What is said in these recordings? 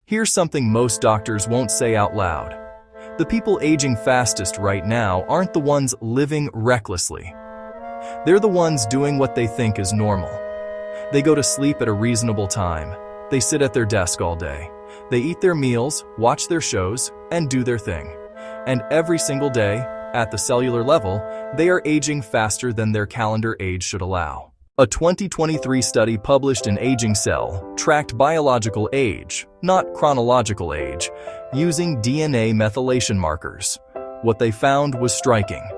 Here's something most doctors won't say out loud. The people aging fastest right now aren't the ones living recklessly. They're the ones doing what they think is normal. They go to sleep at a reasonable time. They sit at their desk all day. They eat their meals, watch their shows, and do their thing. And every single day, at the cellular level, they are aging faster than their calendar age should allow. A 2023 study published in Aging Cell tracked biological age, not chronological age, using DNA methylation markers. What they found was striking.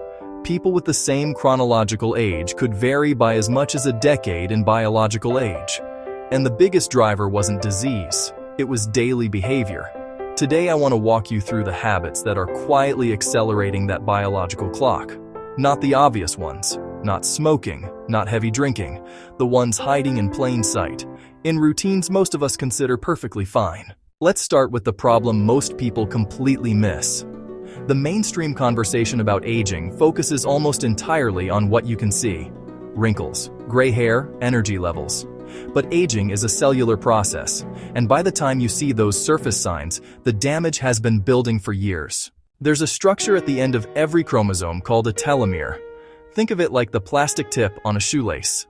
People with the same chronological age could vary by as much as a decade in biological age. And the biggest driver wasn't disease, it was daily behavior. Today I want to walk you through the habits that are quietly accelerating that biological clock. Not the obvious ones, not smoking, not heavy drinking, the ones hiding in plain sight, in routines most of us consider perfectly fine. Let's start with the problem most people completely miss. The mainstream conversation about aging focuses almost entirely on what you can see: wrinkles, gray hair, energy levels. But aging is a cellular process, and by the time you see those surface signs, the damage has been building for years. There's a structure at the end of every chromosome called a telomere. Think of it like the plastic tip on a shoelace.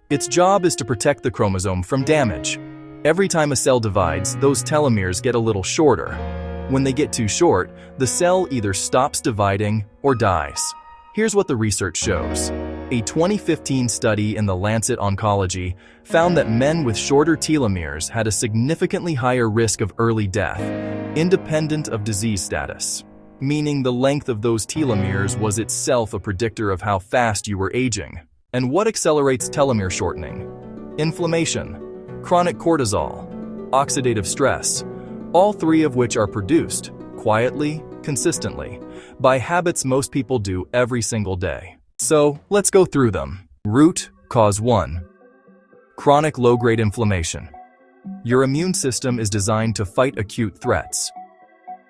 Its job is to protect the chromosome from damage. Every time a cell divides, those telomeres get a little shorter. When they get too short, the cell either stops dividing or dies. Here's what the research shows. A 2015 study in the Lancet Oncology found that men with shorter telomeres had a significantly higher risk of early death, independent of disease status. Meaning the length of those telomeres was itself a predictor of how fast you were aging. And what accelerates telomere shortening? Inflammation, chronic cortisol, oxidative stress, all three of which are produced, quietly, consistently, by habits most people do every single day. So, let's go through them. Root cause 1. Chronic low-grade inflammation. Your immune system is designed to fight acute threats.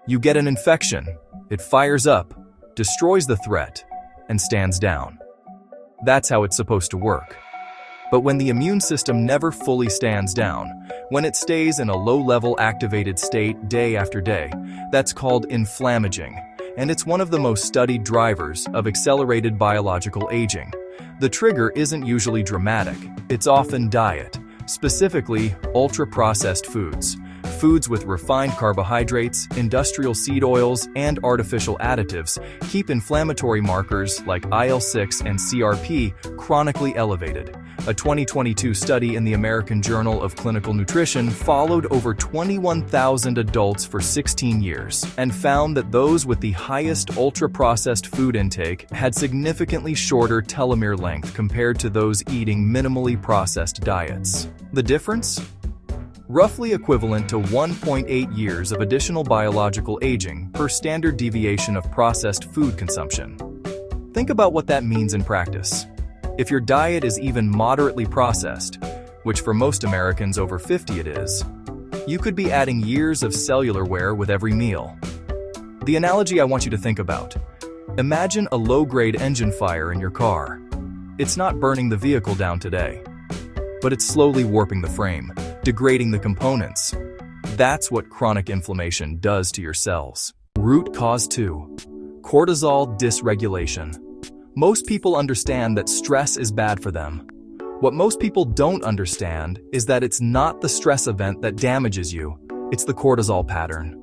You get an infection, it fires up, destroys the threat, and stands down. That's how it's supposed to work. But when the immune system never fully stands down, when it stays in a low-level activated state day after day, that's called inflammaging, and it's one of the most studied drivers of accelerated biological aging. The trigger isn't usually dramatic, it's often diet, specifically ultra-processed foods. Foods with refined carbohydrates, industrial seed oils, and artificial additives keep inflammatory markers like IL-6 and CRP chronically elevated. A 2022 study in the American Journal of Clinical Nutrition followed over 21,000 adults for 16 years and found that those with the highest ultra-processed food intake had significantly shorter telomere length compared to those eating minimally processed diets. The difference? Roughly equivalent to 1.8 years of additional biological aging per standard deviation of processed food consumption. Think about what that means in practice. If your diet is even moderately processed, which for most Americans over 50 it is, you could be adding years of cellular wear with every meal. The analogy I want you to think about: imagine a low-grade engine fire in your car. It's not burning the vehicle down today, but it's slowly warping the frame, degrading the components. That's what chronic inflammation does to your cells. Root cause 2. Cortisol dysregulation. Most people understand that stress is bad for them. What most people don't understand is that it's not the stress event that damages you, it's the cortisol pattern.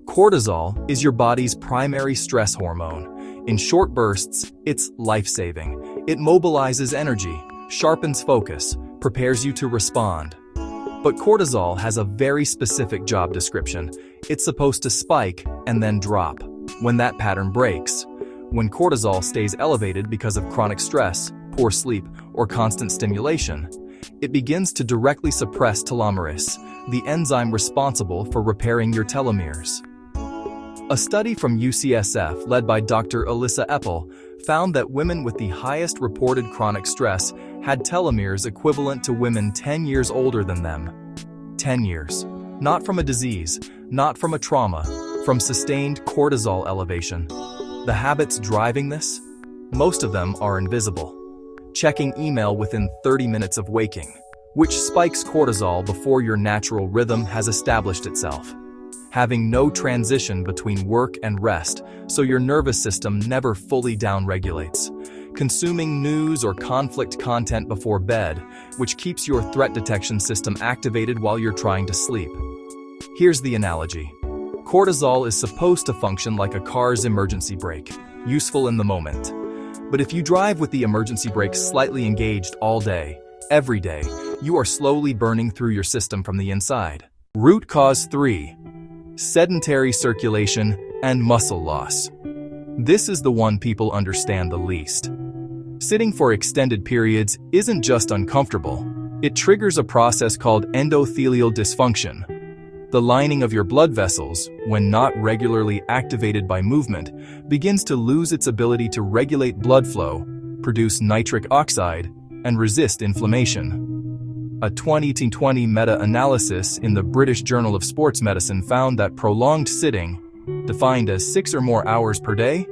Cortisol is your body's primary stress hormone. In short bursts, it's life-saving. It mobilizes energy, sharpens focus, prepares you to respond. But cortisol has a very specific job description. It's supposed to spike and then drop. When that pattern breaks, when cortisol stays elevated because of chronic stress, poor sleep, or constant stimulation, it begins to directly suppress telomeres, the enzyme responsible for repairing your telomeres. A study from UCSF led by Dr. Alyssa Eppel found that women with the highest reported chronic stress had telomeres equivalent to women 10 years older than them. 10 years. Not from a disease, not from a trauma, from sustained cortisol elevation. The habits driving this? Most of them are invisible. Checking email within 30 minutes of waking, which spikes cortisol before your natural rhythm has established itself. having no transition between work and rest, so your nervous system never fully downregulates. Consuming news or conflict content before bed, which keeps your threat detection system activated while you're trying to sleep. Here's the analogy. Cortisol is supposed to function like a car's emergency brake, useful in the moment. But if you drive with the emergency brake slightly engaged all day, every day, you are slowly burning through your system from the inside. Root cause 3. Sedentary circulation and muscle loss. This is the one people understand the least. Sitting for extended periods isn't just uncomfortable. It triggers a process called endothelial dysfunction. The lining of your blood vessels, when not regularly activated by movement, begins to lose its ability to regulate blood flow, produce nitric oxide, and resist inflammation. A 2020 meta-analysis in the British Journal of Sports Medicine found that prolonged sitting, defined as 6 or more hours per day,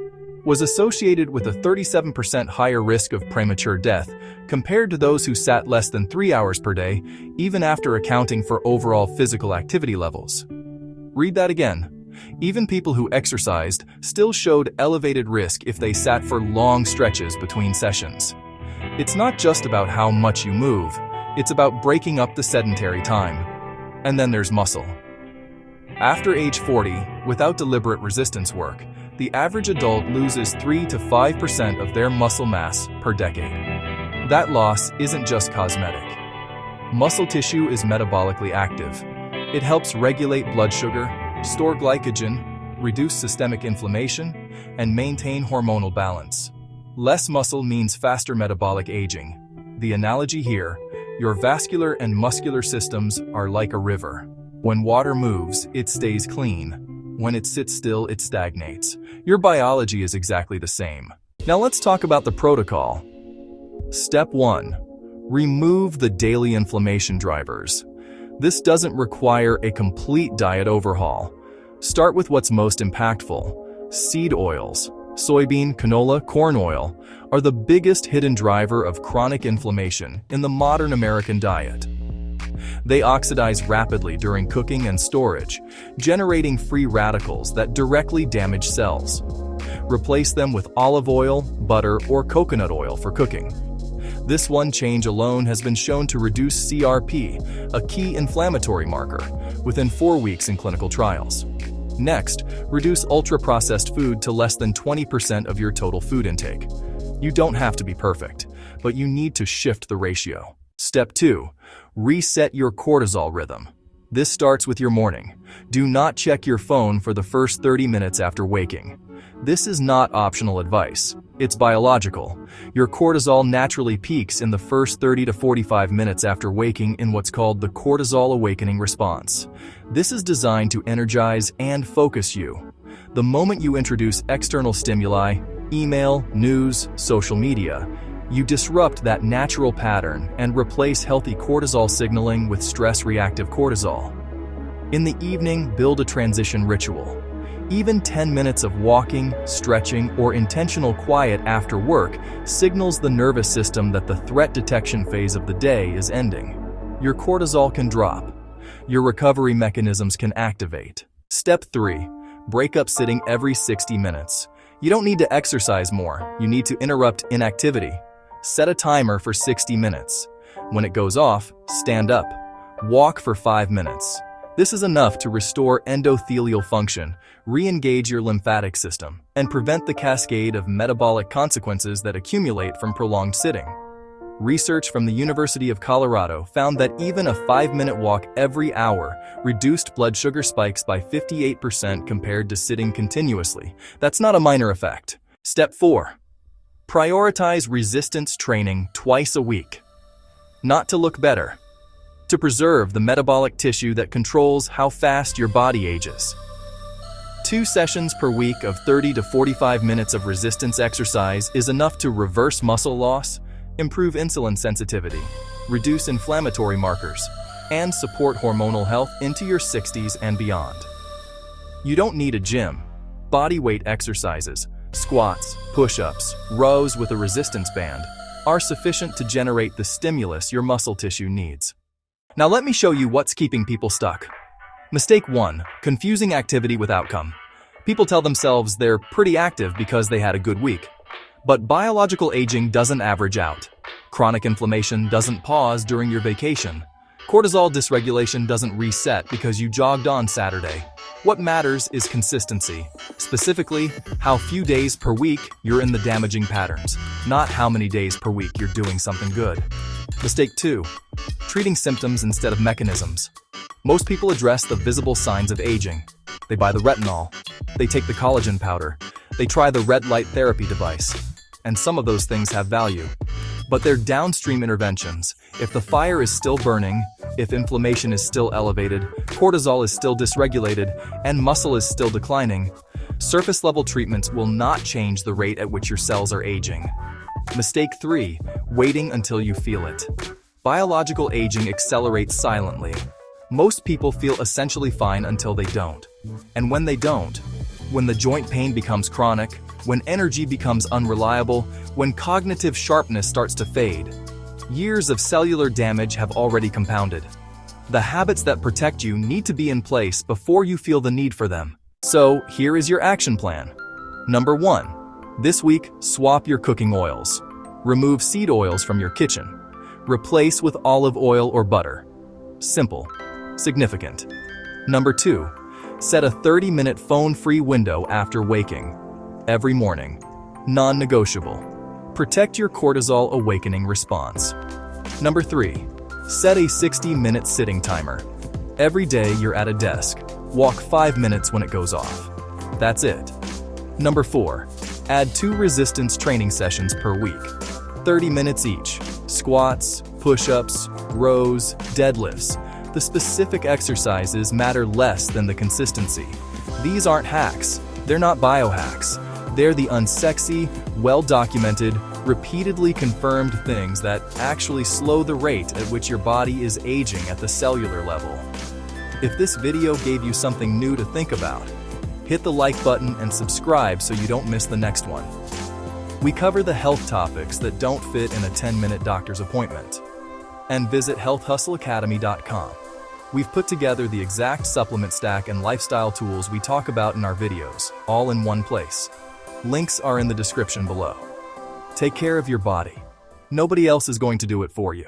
was associated with a 37% higher risk of premature death compared to those who sat less than 3 hours per day, even after accounting for overall physical activity levels. Read that again. Even people who exercised still showed elevated risk if they sat for long stretches between sessions. It's not just about how much you move, it's about breaking up the sedentary time. And then there's muscle. After age 40, without deliberate resistance work, the average adult loses 3 to 5% of their muscle mass per decade. That loss isn't just cosmetic. Muscle tissue is metabolically active. It helps regulate blood sugar, store glycogen, reduce systemic inflammation, and maintain hormonal balance. Less muscle means faster metabolic aging. The analogy here, your vascular and muscular systems are like a river. When water moves, it stays clean. When it sits still, it stagnates. Your biology is exactly the same. Now let's talk about the protocol. Step 1. Remove the daily inflammation drivers. This doesn't require a complete diet overhaul. Start with what's most impactful. Seed oils, soybean, canola, corn oil are the biggest hidden driver of chronic inflammation in the modern American diet. They oxidize rapidly during cooking and storage, generating free radicals that directly damage cells. Replace them with olive oil, butter, or coconut oil for cooking. This one change alone has been shown to reduce CRP, a key inflammatory marker, within 4 weeks in clinical trials. Next, reduce ultra-processed food to less than 20% of your total food intake. You don't have to be perfect, but you need to shift the ratio. Step 2. Reset your cortisol rhythm. This starts with your morning. Do not check your phone for the first 30 minutes after waking. This is not optional advice. It's biological. Your cortisol naturally peaks in the first 30 to 45 minutes after waking in what's called the cortisol awakening response. This is designed to energize and focus you. The moment you introduce external stimuli, email, news, social media, you disrupt that natural pattern and replace healthy cortisol signaling with stress-reactive cortisol. In the evening, build a transition ritual. Even 10 minutes of walking, stretching, or intentional quiet after work signals the nervous system that the threat detection phase of the day is ending. Your cortisol can drop. Your recovery mechanisms can activate. Step 3. Break up sitting every 60 minutes. You don't need to exercise more. You need to interrupt inactivity. Set a timer for 60 minutes. When it goes off, stand up. Walk for 5 minutes. This is enough to restore endothelial function, re-engage your lymphatic system, and prevent the cascade of metabolic consequences that accumulate from prolonged sitting. Research from the University of Colorado found that even a 5-minute walk every hour reduced blood sugar spikes by 58% compared to sitting continuously. That's not a minor effect. Step 4. Prioritize resistance training twice a week. Not to look better, to preserve the metabolic tissue that controls how fast your body ages. 2 sessions per week of 30 to 45 minutes of resistance exercise is enough to reverse muscle loss, improve insulin sensitivity, reduce inflammatory markers, and support hormonal health into your 60s and beyond. You don't need a gym. Body weight exercises, squats, push-ups, rows with a resistance band, are sufficient to generate the stimulus your muscle tissue needs. Now let me show you what's keeping people stuck. Mistake 1. Confusing activity with outcome. People tell themselves they're pretty active because they had a good week. But biological aging doesn't average out. Chronic inflammation doesn't pause during your vacation. Cortisol dysregulation doesn't reset because you jogged on Saturday. What matters is consistency. Specifically, how few days per week you're in the damaging patterns, not how many days per week you're doing something good. Mistake 2. Treating symptoms instead of mechanisms. Most people address the visible signs of aging. They buy the retinol. They take the collagen powder. They try the red light therapy device. And some of those things have value. But they're downstream interventions. If the fire is still burning, if inflammation is still elevated, cortisol is still dysregulated, and muscle is still declining, surface-level treatments will not change the rate at which your cells are aging. Mistake 3. Waiting until you feel it. Biological aging accelerates silently. Most people feel essentially fine until they don't. And when they don't, when the joint pain becomes chronic, when energy becomes unreliable, when cognitive sharpness starts to fade, years of cellular damage have already compounded. The habits that protect you need to be in place before you feel the need for them. So, here is your action plan. Number 1. This week, swap your cooking oils. Remove seed oils from your kitchen. Replace with olive oil or butter. Simple. Significant. Number 2. Set a 30-minute phone-free window after waking. Every morning. Non-negotiable. Protect your cortisol awakening response. Number 3. Set a 60-minute sitting timer. Every day you're at a desk. Walk 5 minutes when it goes off. That's it. Number 4. Add 2 resistance training sessions per week. 30 minutes each. Squats, push-ups, rows, deadlifts. The specific exercises matter less than the consistency. These aren't hacks. They're not biohacks. They're the unsexy, well-documented, repeatedly confirmed things that actually slow the rate at which your body is aging at the cellular level. If this video gave you something new to think about, hit the like button and subscribe so you don't miss the next one. We cover the health topics that don't fit in a 10-minute doctor's appointment. And visit healthhustleacademy.com. We've put together the exact supplement stack and lifestyle tools we talk about in our videos, all in one place. Links are in the description below. Take care of your body. Nobody else is going to do it for you.